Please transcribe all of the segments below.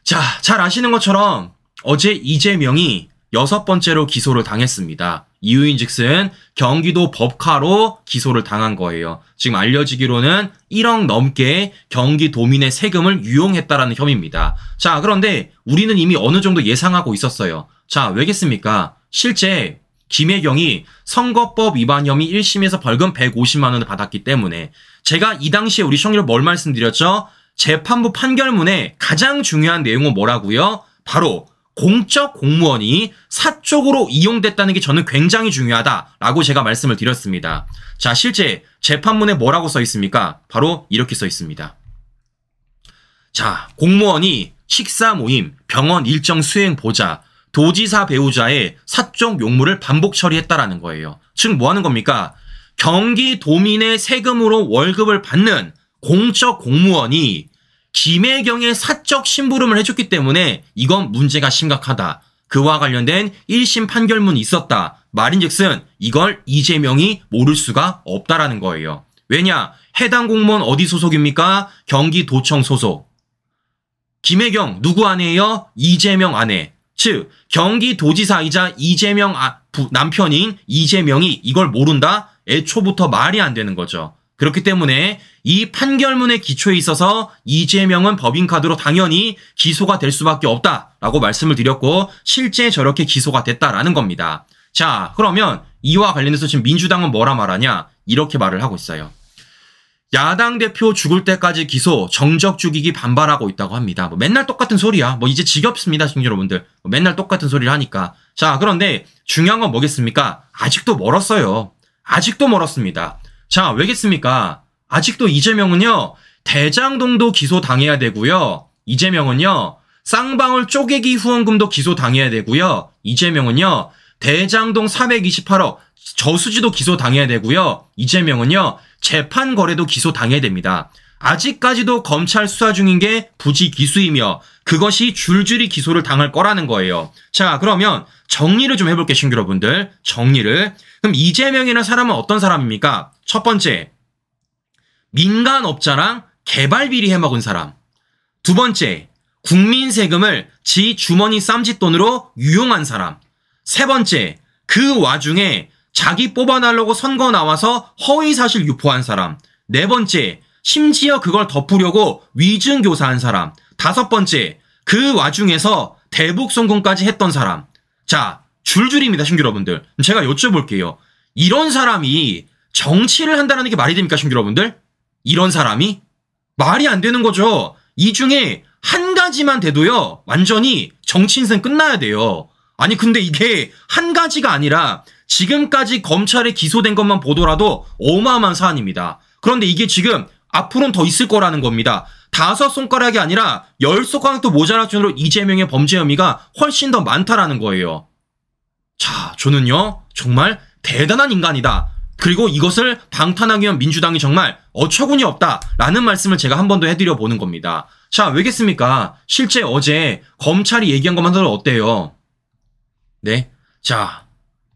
자, 잘 아시는 것처럼 어제 이재명이 6번째로 기소를 당했습니다. 이유인즉슨 경기도 법카로 기소를 당한 거예요. 지금 알려지기로는 1억 넘게 경기도민의 세금을 유용했다라는 혐의입니다. 자, 그런데 우리는 이미 어느 정도 예상하고 있었어요. 자, 왜겠습니까? 실제 김혜경이 선거법 위반 혐의 1심에서 벌금 150만 원을 받았기 때문에 제가 이 당시에 우리 시청자들 뭘 말씀드렸죠? 재판부 판결문에 가장 중요한 내용은 뭐라고요? 바로 공적 공무원이 사적으로 이용됐다는 게 저는 굉장히 중요하다라고 제가 말씀을 드렸습니다. 자, 실제 재판문에 뭐라고 써 있습니까? 바로 이렇게 써 있습니다. 자, 공무원이 식사 모임, 병원 일정 수행 보자, 도지사 배우자의 사적 용무를 반복 처리했다라는 거예요. 즉 뭐 하는 겁니까? 경기도민의 세금으로 월급을 받는 공적 공무원이 김혜경의 사적 심부름을 해줬기 때문에 이건 문제가 심각하다. 그와 관련된 1심 판결문이 있었다. 말인즉슨 이걸 이재명이 모를 수가 없다라는 거예요. 왜냐? 해당 공무원 어디 소속입니까? 경기도청 소속. 김혜경 누구 아내예요? 이재명 아내. 즉 경기도지사이자 이재명 남편인 이재명이 이걸 모른다? 애초부터 말이 안 되는 거죠. 그렇기 때문에 이 판결문의 기초에 있어서 이재명은 법인카드로 당연히 기소가 될 수밖에 없다라고 말씀을 드렸고 실제 저렇게 기소가 됐다라는 겁니다. 자, 그러면 이와 관련해서 지금 민주당은 뭐라 말하냐? 이렇게 말을 하고 있어요. 야당 대표 죽을 때까지 기소, 정적 죽이기 반발하고 있다고 합니다. 뭐 맨날 똑같은 소리야. 뭐 이제 지겹습니다, 시청자 여러분들. 맨날 똑같은 소리를 하니까. 자, 그런데 중요한 건 뭐겠습니까? 아직도 멀었어요. 아직도 멀었습니다. 자, 왜겠습니까? 아직도 이재명은요, 대장동도 기소당해야 되고요. 이재명은요, 쌍방울 쪼개기 후원금도 기소당해야 되고요. 이재명은요, 대장동 428억 저수지도 기소당해야 되고요. 이재명은요, 재판 거래도 기소당해야 됩니다. 아직까지도 검찰 수사 중인 게 부지기수이며 그것이 줄줄이 기소를 당할 거라는 거예요. 자, 그러면 정리를 좀 해볼게요, 친구 여러분들. 정리를. 그럼 이재명이라는 사람은 어떤 사람입니까? 첫 번째, 민간업자랑 개발비리 해먹은 사람. 두 번째, 국민 세금을 지 주머니 쌈짓돈으로 유용한 사람. 세 번째, 그 와중에 자기 뽑아달라고 선거 나와서 허위사실 유포한 사람. 네 번째, 심지어 그걸 덮으려고 위증교사한 사람. 다섯 번째, 그 와중에서 대북송금까지 했던 사람. 자, 줄줄입니다, 신규 여러분들. 제가 여쭤볼게요. 이런 사람이 정치를 한다는 게 말이 됩니까, 신규 여러분들? 이런 사람이? 말이 안 되는 거죠. 이 중에 한 가지만 돼도요, 완전히 정치 인생 끝나야 돼요. 아니, 근데 이게 한 가지가 아니라 지금까지 검찰에 기소된 것만 보더라도 어마어마한 사안입니다. 그런데 이게 지금 앞으로는 더 있을 거라는 겁니다. 5손가락이 아니라 10손가락도 모자랄 정도로 이재명의 범죄 혐의가 훨씬 더 많다라는 거예요. 자, 저는요, 정말 대단한 인간이다. 그리고 이것을 방탄하기 위한 민주당이 정말 어처구니 없다라는 말씀을 제가 한 번 더 해드려 보는 겁니다. 자, 왜겠습니까? 실제 어제 검찰이 얘기한 것만 해도 어때요? 네. 자,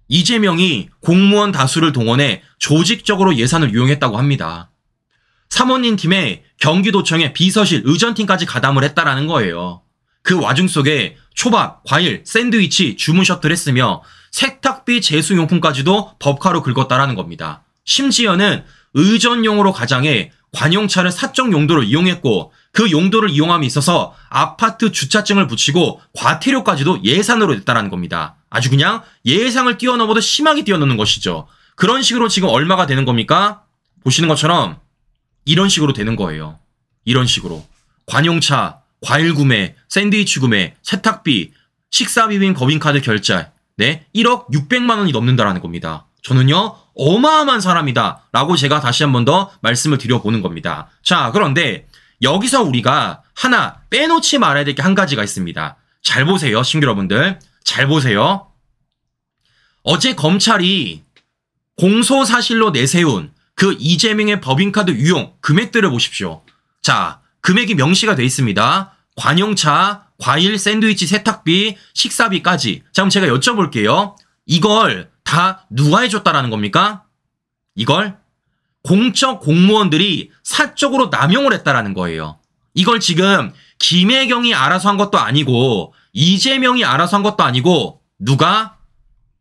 이재명이 공무원 다수를 동원해 조직적으로 예산을 유용했다고 합니다. 사모님 팀에 경기도청에 비서실, 의전팀까지 가담을 했다라는 거예요. 그 와중 속에 초밥, 과일, 샌드위치 주문 셔틀 했으며 세탁비 제수용품까지도 법카로 긁었다라는 겁니다. 심지어는 의전용으로 가장해 관용차를 사적 용도로 이용했고 그 용도를 이용함에 있어서 아파트 주차증을 붙이고 과태료까지도 예산으로 냈다라는 겁니다. 아주 그냥 예상을 뛰어넘어도 심하게 뛰어넘는 것이죠. 그런 식으로 지금 얼마가 되는 겁니까? 보시는 것처럼 이런 식으로 되는 거예요. 이런 식으로. 관용차, 과일 구매, 샌드위치 구매, 세탁비, 식사비빔 법인카드 결제. 네, 1억 600만 원이 넘는다라는 겁니다. 저는요, 어마어마한 사람이다 라고 제가 다시 한 번 더 말씀을 드려보는 겁니다. 자, 그런데 여기서 우리가 하나 빼놓지 말아야 될 게 한 가지가 있습니다. 잘 보세요, 친구 여러분들. 잘 보세요. 어제 검찰이 공소사실로 내세운 그 이재명의 법인카드 유용 금액들을 보십시오. 자, 금액이 명시가 돼 있습니다. 관용차, 과일, 샌드위치, 세탁비, 식사비까지. 자, 그럼 제가 여쭤볼게요. 이걸 다 누가 해줬다라는 겁니까? 이걸 공적 공무원들이 사적으로 남용을 했다라는 거예요. 이걸 지금 김혜경이 알아서 한 것도 아니고 이재명이 알아서 한 것도 아니고 누가?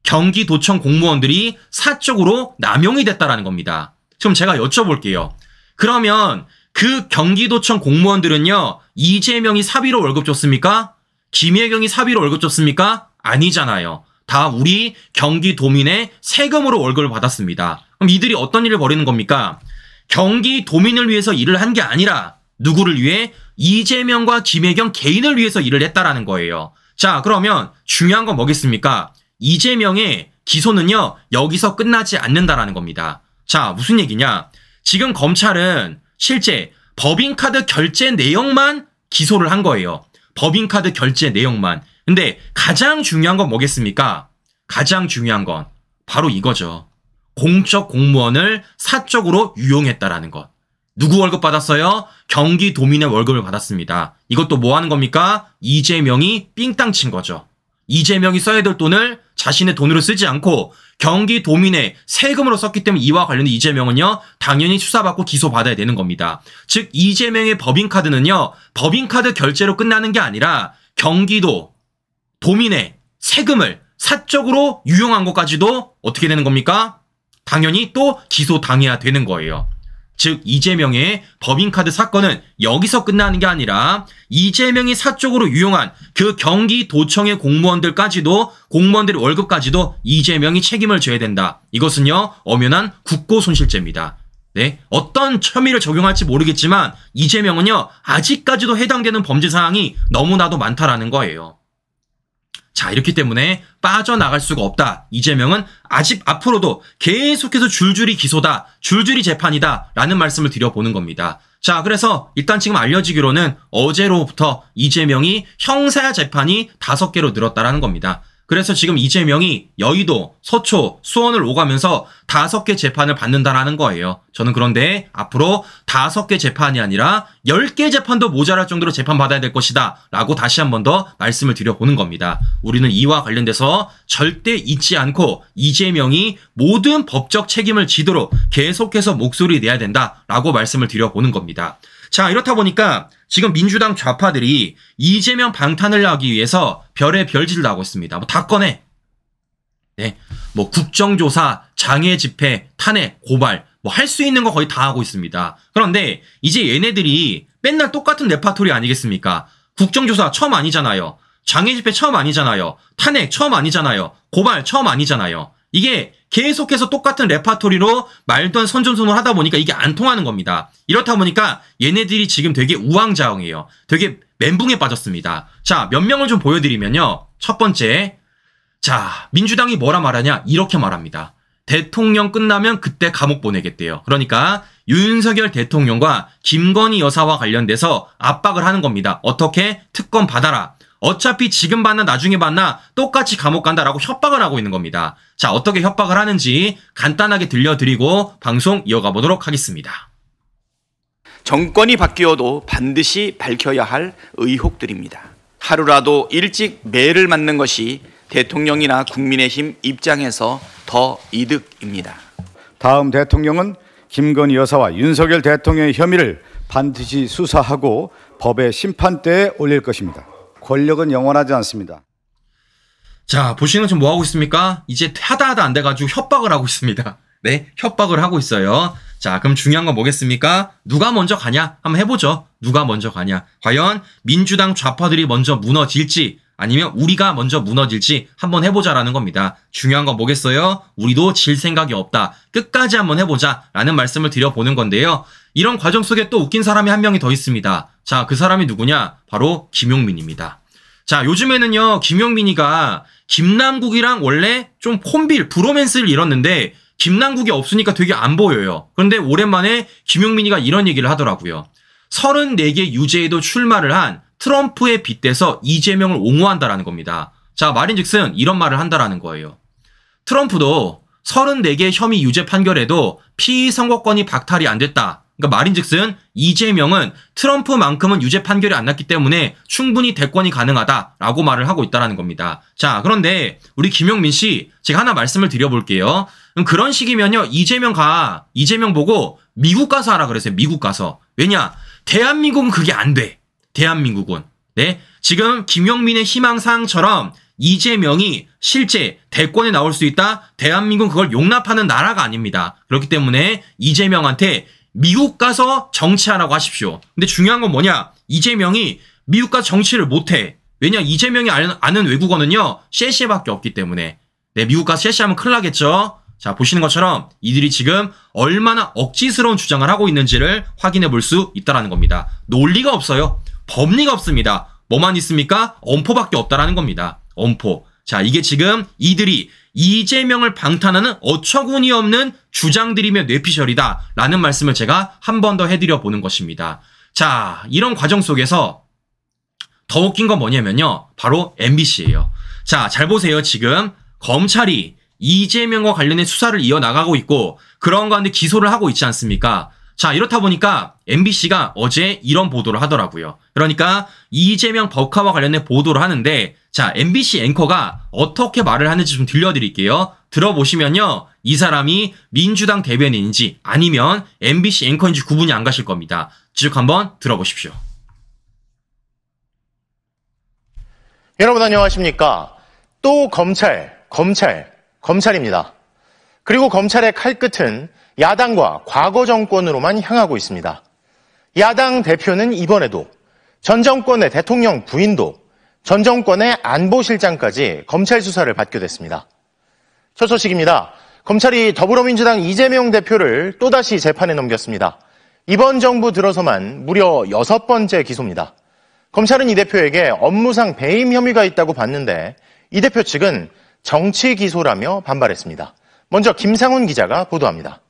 경기도청 공무원들이 사적으로 남용이 됐다라는 겁니다. 그럼 제가 여쭤볼게요. 그러면 그 경기도청 공무원들은요, 이재명이 사비로 월급 줬습니까? 김혜경이 사비로 월급 줬습니까? 아니잖아요. 다 우리 경기도민의 세금으로 월급을 받았습니다. 그럼 이들이 어떤 일을 벌이는 겁니까? 경기도민을 위해서 일을 한 게 아니라 누구를 위해? 이재명과 김혜경 개인을 위해서 일을 했다라는 거예요. 자, 그러면 중요한 건 뭐겠습니까? 이재명의 기소는요, 여기서 끝나지 않는다라는 겁니다. 자, 무슨 얘기냐? 지금 검찰은 실제 법인카드 결제 내역만 기소를 한 거예요. 법인카드 결제 내역만. 근데 가장 중요한 건 뭐겠습니까? 가장 중요한 건 바로 이거죠. 공적 공무원을 사적으로 유용했다라는 것. 누구 월급 받았어요? 경기도민의 월급을 받았습니다. 이것도 뭐 하는 겁니까? 이재명이 삥땅 친 거죠. 이재명이 써야 될 돈을 자신의 돈으로 쓰지 않고 경기도민의 세금으로 썼기 때문에 이와 관련된 이재명은요, 당연히 수사받고 기소받아야 되는 겁니다. 즉 이재명의 법인카드는요, 법인카드 결제로 끝나는 게 아니라 경기도 도민의 세금을 사적으로 유용한 것까지도 어떻게 되는 겁니까? 당연히 또 기소당해야 되는 거예요. 즉 이재명의 법인카드 사건은 여기서 끝나는 게 아니라 이재명이 사적으로 유용한 그 경기도청의 공무원들까지도, 공무원들의 월급까지도 이재명이 책임을 져야 된다. 이것은요, 엄연한 국고손실죄입니다. 네, 어떤 혐의를 적용할지 모르겠지만 이재명은요, 아직까지도 해당되는 범죄 사항이 너무나도 많다라는 거예요. 자, 이렇기 때문에 빠져나갈 수가 없다. 이재명은 아직 앞으로도 계속해서 줄줄이 기소다, 줄줄이 재판이다 라는 말씀을 드려보는 겁니다. 자, 그래서 일단 지금 알려지기로는 어제로부터 이재명이 형사 재판이 5개로 늘었다라는 겁니다. 그래서 지금 이재명이 여의도, 서초, 수원을 오가면서 5개 재판을 받는다라는 거예요. 저는 그런데 앞으로 5개 재판이 아니라 10개 재판도 모자랄 정도로 재판받아야 될 것이다 라고 다시 한 번 더 말씀을 드려보는 겁니다. 우리는 이와 관련돼서 절대 잊지 않고 이재명이 모든 법적 책임을 지도록 계속해서 목소리 내야 된다 라고 말씀을 드려보는 겁니다. 자, 이렇다 보니까 지금 민주당 좌파들이 이재명 방탄을 하기 위해서 별의 별짓을 하고 있습니다. 뭐 다 꺼내. 네, 뭐 국정조사, 장애 집회, 탄핵, 고발, 뭐 할 수 있는 거 거의 다 하고 있습니다. 그런데 이제 얘네들이 맨날 똑같은 레파토리 아니겠습니까? 국정조사 처음 아니잖아요. 장애 집회 처음 아니잖아요. 탄핵 처음 아니잖아요. 고발 처음 아니잖아요. 이게 계속해서 똑같은 레파토리로 말도 안 선전선을 하다 보니까 이게 안 통하는 겁니다. 이렇다 보니까 얘네들이 지금 되게 우왕좌왕해요. 되게 멘붕에 빠졌습니다. 자, 몇 명을 좀 보여드리면요. 첫 번째, 자, 민주당이 뭐라 말하냐? 이렇게 말합니다. 대통령 끝나면 그때 감옥 보내겠대요. 그러니까 윤석열 대통령과 김건희 여사와 관련돼서 압박을 하는 겁니다. 어떻게? 특검 받아라. 어차피 지금 받나 나중에 받나 똑같이 감옥 간다라고 협박을 하고 있는 겁니다. 자, 어떻게 협박을 하는지 간단하게 들려드리고 방송 이어가 보도록 하겠습니다. 정권이 바뀌어도 반드시 밝혀야 할 의혹들입니다. 하루라도 일찍 매를 맞는 것이 대통령이나 국민의힘 입장에서 더 이득입니다. 다음 대통령은 김건희 여사와 윤석열 대통령의 혐의를 반드시 수사하고 법의 심판대에 올릴 것입니다. 권력은 영원하지 않습니다. 자, 보시는 건 지금 뭐 하고 있습니까? 이제 하다 안 돼가지고 협박을 하고 있습니다. 네, 협박을 하고 있어요. 자, 그럼 중요한 건 뭐겠습니까? 누가 먼저 가냐? 한번 해보죠. 누가 먼저 가냐? 과연 민주당 좌파들이 먼저 무너질지 아니면 우리가 먼저 무너질지 한번 해보자라는 겁니다. 중요한 건 뭐겠어요? 우리도 질 생각이 없다. 끝까지 한번 해보자 라는 말씀을 드려보는 건데요. 이런 과정 속에 또 웃긴 사람이 한 명이 더 있습니다. 자, 그 사람이 누구냐? 바로 김용민입니다. 자, 요즘에는요, 김용민이가 김남국이랑 원래 좀 콤빌, 브로맨스를 이뤘는데 김남국이 없으니까 되게 안 보여요. 그런데 오랜만에 김용민이가 이런 얘기를 하더라고요. 34개 유죄에도 출마를 한 트럼프에 빗대서 이재명을 옹호한다라는 겁니다. 자, 말인즉슨 이런 말을 한다라는 거예요. 트럼프도 34개 혐의 유죄 판결에도 피선거권이 박탈이 안 됐다. 그러니까 말인즉슨 이재명은 트럼프만큼은 유죄 판결이 안 났기 때문에 충분히 대권이 가능하다라고 말을 하고 있다라는 겁니다. 자, 그런데 우리 김용민 씨, 제가 하나 말씀을 드려볼게요. 그런 식이면요, 이재명 보고 미국 가서 하라 그랬어요. 미국 가서. 왜냐? 대한민국은 그게 안 돼. 대한민국은. 네. 지금 김용민의 희망사항처럼 이재명이 실제 대권에 나올 수 있다? 대한민국은 그걸 용납하는 나라가 아닙니다. 그렇기 때문에 이재명한테 미국 가서 정치하라고 하십시오. 근데 중요한 건 뭐냐? 이재명이 미국 가서 정치를 못해. 왜냐? 이재명이 아는 외국어는요, 셰시밖에 없기 때문에. 네, 미국 가서 셰시하면 큰일 나겠죠? 자, 보시는 것처럼 이들이 지금 얼마나 억지스러운 주장을 하고 있는지를 확인해 볼 수 있다는 겁니다. 논리가 없어요. 법리가 없습니다. 뭐만 있습니까? 엄포밖에 없다라는 겁니다. 엄포. 자, 이게 지금 이들이 이재명을 방탄하는 어처구니 없는 주장들이며 뇌피셜이다 라는 말씀을 제가 한 번 더 해드려 보는 것입니다. 자, 이런 과정 속에서 더 웃긴 건 뭐냐면요, 바로 MBC예요. 자, 잘 보세요. 지금 검찰이 이재명과 관련된 수사를 이어나가고 있고 그런 가운데 기소를 하고 있지 않습니까? 자, 이렇다 보니까 MBC가 어제 이런 보도를 하더라고요. 그러니까 이재명 법카와 관련된 보도를 하는데, 자, MBC 앵커가 어떻게 말을 하는지 좀 들려드릴게요. 들어보시면요, 이 사람이 민주당 대변인인지 아니면 MBC 앵커인지 구분이 안 가실 겁니다. 쭉 한번 들어보십시오. 여러분 안녕하십니까? 또 검찰입니다. 그리고 검찰의 칼끝은 야당과 과거 정권으로만 향하고 있습니다. 야당 대표는 이번에도 전 정권의 대통령 부인도 전 정권의 안보실장까지 검찰 수사를 받게 됐습니다. 첫 소식입니다. 검찰이 더불어민주당 이재명 대표를 또다시 재판에 넘겼습니다. 이번 정부 들어서만 무려 6번째 기소입니다. 검찰은 이 대표에게 업무상 배임 혐의가 있다고 봤는데 이 대표 측은 정치 기소라며 반발했습니다. 먼저 김상훈 기자가 보도합니다.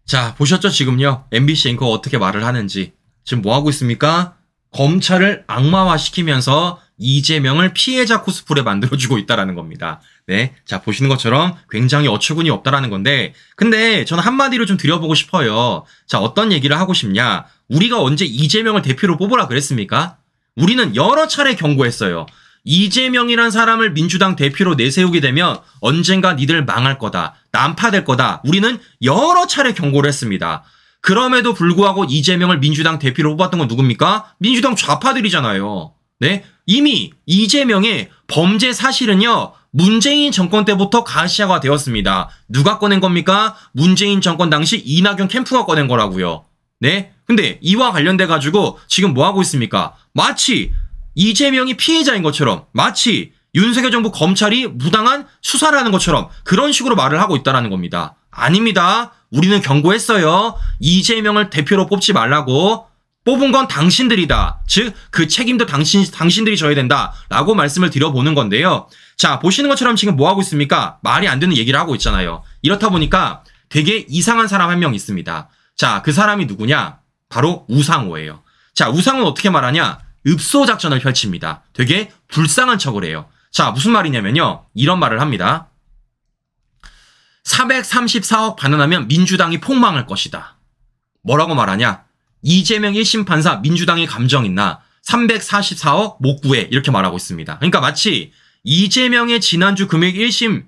자, 보셨죠? 지금요, MBC 앵커가 어떻게 말을 하는지. 지금 뭐 하고 있습니까? 검찰을 악마화시키면서 이재명을 피해자 코스프레 만들어주고 있다라는 겁니다. 네. 자, 보시는 것처럼 굉장히 어처구니 없다라는 건데, 근데 저는 한마디로 좀 드려보고 싶어요. 자, 어떤 얘기를 하고 싶냐? 우리가 언제 이재명을 대표로 뽑으라 그랬습니까? 우리는 여러 차례 경고했어요. 이재명이란 사람을 민주당 대표로 내세우게 되면 언젠가 니들 망할 거다. 난파될 거다. 우리는 여러 차례 경고를 했습니다. 그럼에도 불구하고 이재명을 민주당 대표로 뽑았던 건 누굽니까? 민주당 좌파들이잖아요. 네? 이미 이재명의 범죄 사실은요, 문재인 정권 때부터 가시화가 되었습니다. 누가 꺼낸 겁니까? 문재인 정권 당시 이낙연 캠프가 꺼낸 거라고요. 네? 근데 이와 관련돼가지고 지금 뭐 하고 있습니까? 마치 이재명이 피해자인 것처럼, 마치 윤석열 정부 검찰이 무당한 수사를 하는 것처럼 그런 식으로 말을 하고 있다는 겁니다. 아닙니다. 우리는 경고했어요. 이재명을 대표로 뽑지 말라고. 뽑은 건 당신들이다. 즉, 그 책임도 당신들이 져야 된다. 라고 말씀을 드려보는 건데요. 자, 보시는 것처럼 지금 뭐 하고 있습니까? 말이 안 되는 얘기를 하고 있잖아요. 이렇다 보니까 되게 이상한 사람 한 명 있습니다. 자, 그 사람이 누구냐? 바로 우상호예요. 자, 우상호는 어떻게 말하냐? 읍소작전을 펼칩니다. 되게 불쌍한 척을 해요. 자, 무슨 말이냐면요, 이런 말을 합니다. 434억 반환하면 민주당이 폭망할 것이다. 뭐라고 말하냐? 이재명 1심 판사 민주당의 감정 있나? 344억 못 구해. 이렇게 말하고 있습니다. 그러니까 마치 이재명의 지난주 금요일 1심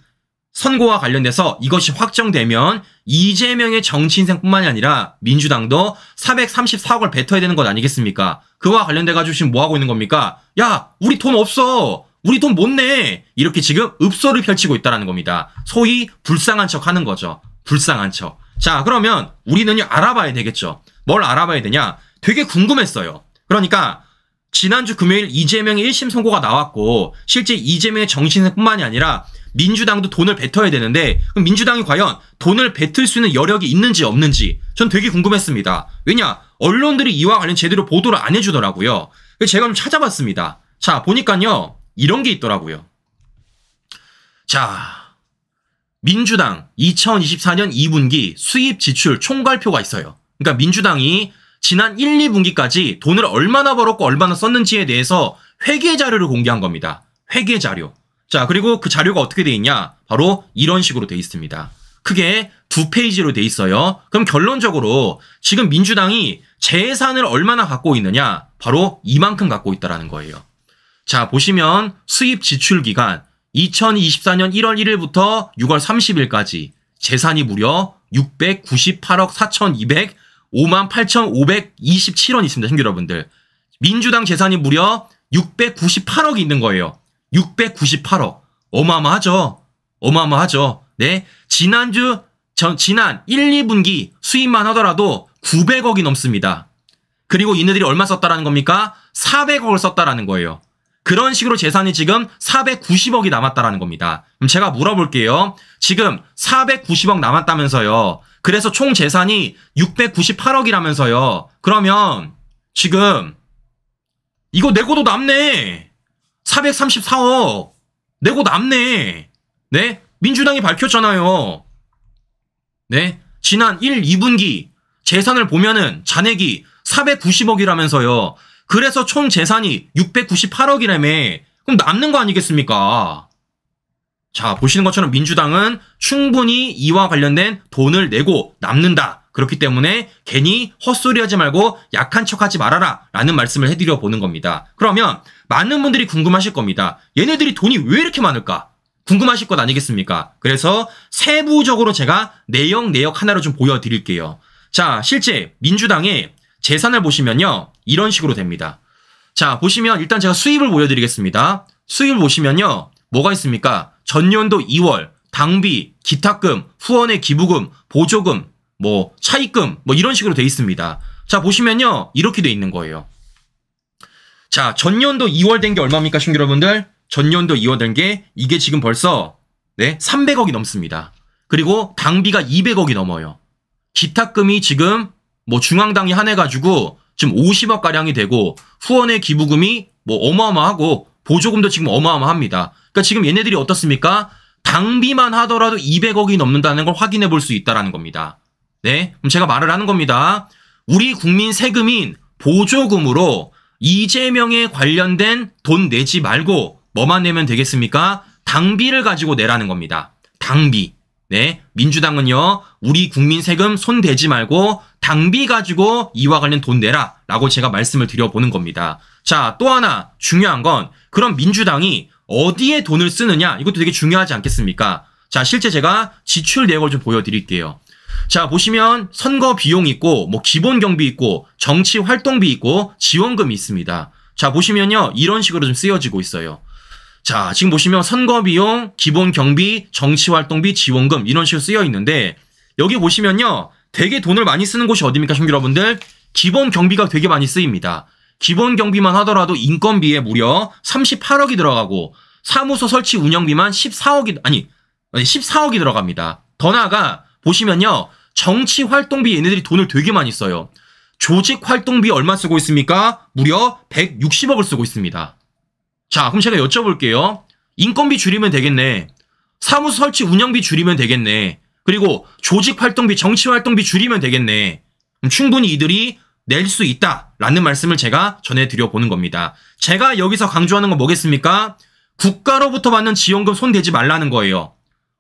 선고와 관련돼서 이것이 확정되면 이재명의 정치 인생뿐만이 아니라 민주당도 434억을 뱉어야 되는 것 아니겠습니까? 그와 관련돼가지고 지금 뭐 하고 있는 겁니까? 야, 우리 돈 없어. 우리 돈 못 내. 이렇게 지금 읍소를 펼치고 있다는 겁니다. 소위 불쌍한 척 하는 거죠. 불쌍한 척. 자, 그러면 우리는요, 알아봐야 되겠죠. 뭘 알아봐야 되냐? 되게 궁금했어요. 그러니까 지난주 금요일 이재명의 1심 선고가 나왔고 실제 이재명의 정치인뿐만이 아니라 민주당도 돈을 뱉어야 되는데 그럼 민주당이 과연 돈을 뱉을 수 있는 여력이 있는지 없는지 전 되게 궁금했습니다. 왜냐? 언론들이 이와 관련 제대로 보도를 안 해주더라고요. 그래서 제가 좀 찾아봤습니다. 자, 보니까요, 이런 게 있더라고요. 자, 민주당 2024년 2분기 수입 지출 총괄표가 있어요. 그러니까 민주당이 지난 1, 2분기까지 돈을 얼마나 벌었고 얼마나 썼는지에 대해서 회계 자료를 공개한 겁니다. 회계 자료. 자, 그리고 그 자료가 어떻게 돼 있냐? 바로 이런 식으로 돼 있습니다. 크게 2페이지로 돼 있어요. 그럼 결론적으로 지금 민주당이 재산을 얼마나 갖고 있느냐? 바로 이만큼 갖고 있다라는 거예요. 자, 보시면 수입 지출 기간 2024년 1월 1일부터 6월 30일까지 재산이 무려 698억 58,527원 있습니다. 형제 여러분들. 민주당 재산이 무려 698억이 있는 거예요. 698억. 어마어마하죠. 어마어마하죠. 네. 지난 1, 2분기 수입만 하더라도 900억이 넘습니다. 그리고 이네들이 얼마 썼다라는 겁니까? 400억을 썼다라는 거예요. 그런 식으로 재산이 지금 490억이 남았다라는 겁니다. 그럼 제가 물어볼게요. 지금 490억 남았다면서요. 그래서 총 재산이 698억이라면서요. 그러면 지금 이거 내고도 남네. 434억. 내고 남네. 네? 민주당이 밝혔잖아요. 네? 지난 1, 2분기 재산을 보면은 잔액이 490억이라면서요. 그래서 총 재산이 698억이라며. 그럼 남는 거 아니겠습니까? 자, 보시는 것처럼 민주당은 충분히 이와 관련된 돈을 내고 남는다. 그렇기 때문에 괜히 헛소리하지 말고 약한 척하지 말아라 라는 말씀을 해드려 보는 겁니다. 그러면 많은 분들이 궁금하실 겁니다. 얘네들이 돈이 왜 이렇게 많을까? 궁금하실 것 아니겠습니까? 그래서 세부적으로 제가 내역 하나로 좀 보여드릴게요. 자, 실제 민주당의 재산을 보시면요. 이런 식으로 됩니다. 자, 보시면 일단 제가 수입을 보여드리겠습니다. 수입을 보시면요. 뭐가 있습니까? 전년도 2월 당비, 기탁금, 후원의 기부금, 보조금, 뭐 차입금 뭐 이런 식으로 돼 있습니다. 자, 보시면요. 이렇게 돼 있는 거예요. 자, 전년도 2월 된 게 얼마입니까, 신규 여러분들? 전년도 2월 된 게 이게 지금 벌써 300억이 넘습니다. 그리고 당비가 200억이 넘어요. 기탁금이 지금 뭐 중앙당이 한해가지고 지금 50억 가량이 되고 후원의 기부금이 뭐 어마어마하고 보조금도 지금 어마어마합니다. 그러니까 지금 얘네들이 어떻습니까? 당비만 하더라도 200억이 넘는다는 걸 확인해 볼 수 있다라는 겁니다. 네, 그럼 제가 말을 하는 겁니다. 우리 국민 세금인 보조금으로 이재명에 관련된 돈 내지 말고 뭐만 내면 되겠습니까? 당비를 가지고 내라는 겁니다. 당비. 네, 민주당은요, 우리 국민 세금 손 대지 말고 당비 가지고 이와 관련 돈 내라 라고 제가 말씀을 드려보는 겁니다. 자, 또 하나 중요한 건 그럼 민주당이 어디에 돈을 쓰느냐, 이것도 되게 중요하지 않겠습니까? 자, 실제 제가 지출 내역을 좀 보여드릴게요. 자, 보시면 선거 비용 있고 뭐 기본 경비 있고 정치 활동비 있고 지원금이 있습니다. 자, 보시면요, 이런 식으로 좀 쓰여지고 있어요. 자, 지금 보시면 선거 비용, 기본 경비, 정치 활동비, 지원금 이런 식으로 쓰여 있는데 여기 보시면요, 되게 돈을 많이 쓰는 곳이 어디입니까, 형제 여러분들? 기본 경비가 되게 많이 쓰입니다. 기본 경비만 하더라도 인건비에 무려 38억이 들어가고 사무소 설치 운영비만 14억이 들어갑니다. 더 나아가 보시면요, 정치 활동비 얘네들이 돈을 되게 많이 써요. 조직 활동비 얼마 쓰고 있습니까? 무려 160억을 쓰고 있습니다. 자, 그럼 제가 여쭤볼게요. 인건비 줄이면 되겠네. 사무소 설치 운영비 줄이면 되겠네. 그리고 조직 활동비, 정치 활동비 줄이면 되겠네. 그럼 충분히 이들이 낼 수 있다라는 말씀을 제가 전해드려 보는 겁니다. 제가 여기서 강조하는 건 뭐겠습니까? 국가로부터 받는 지원금 손대지 말라는 거예요.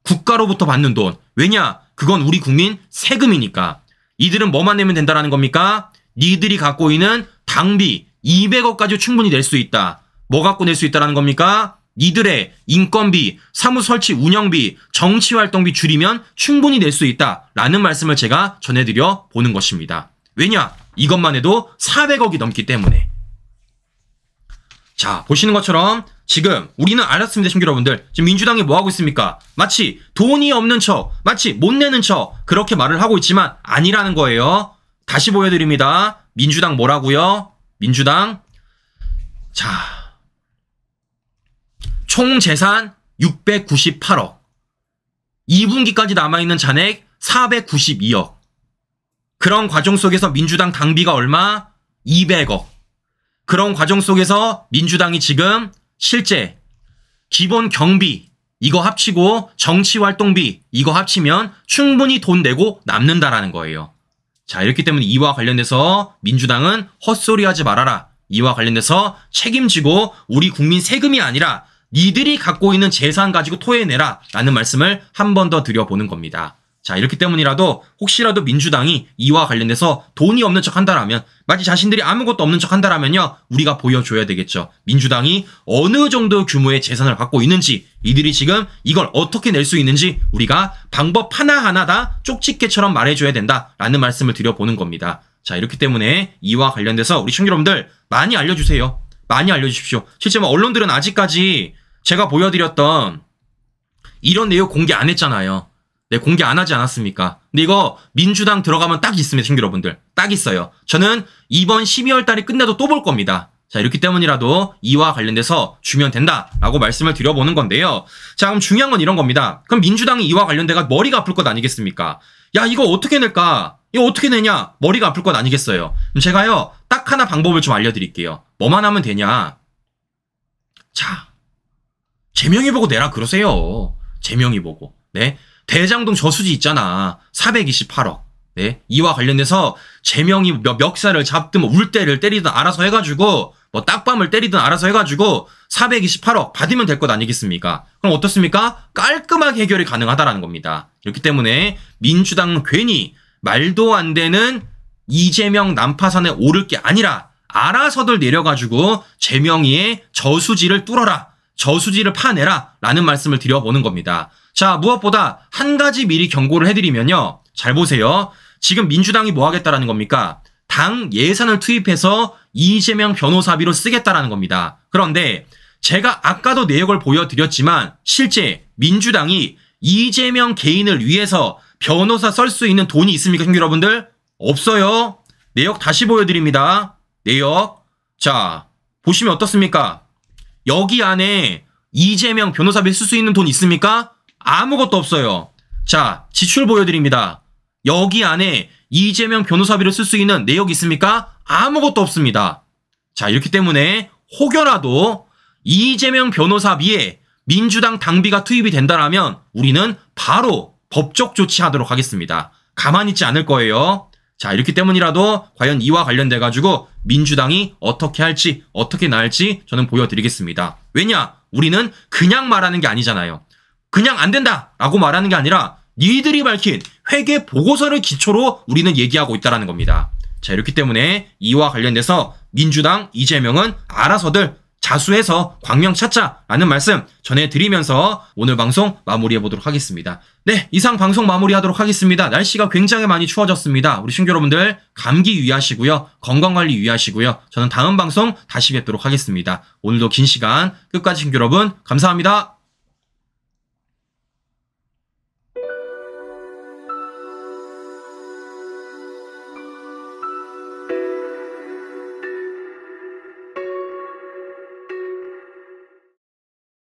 국가로부터 받는 돈. 왜냐? 그건 우리 국민 세금이니까. 이들은 뭐만 내면 된다라는 겁니까? 니들이 갖고 있는 당비 200억까지 충분히 낼 수 있다. 뭐 갖고 낼 수 있다라는 겁니까? 니들의 인건비, 사무 설치 운영비, 정치활동비 줄이면 충분히 낼 수 있다라는 말씀을 제가 전해드려 보는 것입니다. 왜냐? 이것만 해도 400억이 넘기 때문에. 자, 보시는 것처럼 지금 우리는 알았습니다, 친구 여러분들. 지금 민주당이 뭐 하고 있습니까? 마치 돈이 없는 척, 마치 못 내는 척 그렇게 말을 하고 있지만 아니라는 거예요. 다시 보여드립니다. 민주당 뭐라고요? 민주당, 자, 총 재산 698억, 2분기까지 남아있는 잔액 492억. 그런 과정 속에서 민주당 당비가 얼마? 200억. 그런 과정 속에서 민주당이 지금 실제 기본 경비 이거 합치고 정치활동비 이거 합치면 충분히 돈 내고 남는다라는 거예요. 자, 이렇기 때문에 이와 관련돼서 민주당은 헛소리하지 말아라. 이와 관련돼서 책임지고 우리 국민 세금이 아니라 니들이 갖고 있는 재산 가지고 토해내라 라는 말씀을 한 번 더 드려보는 겁니다. 자, 이렇기 때문이라도 혹시라도 민주당이 이와 관련돼서 돈이 없는 척 한다라면, 마치 자신들이 아무것도 없는 척 한다라면요, 우리가 보여줘야 되겠죠. 민주당이 어느 정도 규모의 재산을 갖고 있는지, 이들이 지금 이걸 어떻게 낼 수 있는지 우리가 방법 하나하나 다 쪽집게처럼 말해줘야 된다라는 말씀을 드려보는 겁니다. 자, 이렇기 때문에 이와 관련돼서 우리 시청자 여러분들 많이 알려주세요. 많이 알려주십시오. 실제 언론들은 아직까지 제가 보여드렸던 이런 내용 공개 안 했잖아요. 네, 공개 안 하지 않았습니까? 근데 이거 민주당 들어가면 딱 있습니다, 시청자 여러분들. 딱 있어요. 저는 이번 12월 달이 끝나도 또 볼 겁니다. 자, 이렇기 때문이라도 이와 관련돼서 주면 된다라고 말씀을 드려보는 건데요. 자, 그럼 중요한 건 이런 겁니다. 그럼 민주당이 이와 관련돼가 머리가 아플 것 아니겠습니까? 야, 이거 어떻게 낼까? 이거 어떻게 내냐? 머리가 아플 것 아니겠어요? 그럼 제가요, 딱 하나 방법을 좀 알려드릴게요. 뭐만 하면 되냐? 자, 제명이 보고 내라 그러세요. 제명이 보고. 네. 대장동 저수지 있잖아. 428억. 네. 이와 관련돼서 제명이 멱살을 잡든 울대를 때리든 알아서 해가지고 딱밤을 때리든 알아서 해가지고 428억 받으면 될 것 아니겠습니까? 그럼 어떻습니까? 깔끔하게 해결이 가능하다라는 겁니다. 그렇기 때문에 민주당은 괜히 말도 안 되는 이재명 난파선에 오를 게 아니라 알아서들 내려가지고 제명이의 저수지를 뚫어라. 저수지를 파내라 라는 말씀을 드려보는 겁니다. 자, 무엇보다 한 가지 미리 경고를 해드리면요. 잘 보세요. 지금 민주당이 뭐 하겠다라는 겁니까? 당 예산을 투입해서 이재명 변호사비로 쓰겠다라는 겁니다. 그런데 제가 아까도 내역을 보여드렸지만 실제 민주당이 이재명 개인을 위해서 변호사 쓸 수 있는 돈이 있습니까, 형님 여러분들? 없어요. 내역 다시 보여드립니다. 내역. 자, 보시면 어떻습니까? 여기 안에 이재명 변호사비 쓸 수 있는 돈 있습니까? 아무것도 없어요. 자, 지출 보여드립니다. 여기 안에 이재명 변호사비를 쓸 수 있는 내역이 있습니까? 아무것도 없습니다. 자, 이렇기 때문에 혹여라도 이재명 변호사비에 민주당 당비가 투입이 된다라면 우리는 바로 법적 조치하도록 하겠습니다. 가만히 있지 않을 거예요. 자, 이렇기 때문이라도 과연 이와 관련돼가지고 민주당이 어떻게 할지 어떻게 나을지 저는 보여드리겠습니다. 왜냐? 우리는 그냥 말하는 게 아니잖아요. 그냥 안 된다라고 말하는 게 아니라 니들이 밝힌 회계 보고서를 기초로 우리는 얘기하고 있다는 겁니다. 자, 이렇기 때문에 이와 관련돼서 민주당 이재명은 알아서들 자수해서 광명 찾자라는 말씀 전해드리면서 오늘 방송 마무리해보도록 하겠습니다. 네, 이상 방송 마무리하도록 하겠습니다. 날씨가 굉장히 많이 추워졌습니다. 우리 신규 여러분들 감기 유의하시고요. 건강관리 유의하시고요. 저는 다음 방송 다시 뵙도록 하겠습니다. 오늘도 긴 시간 끝까지 신규 여러분 감사합니다.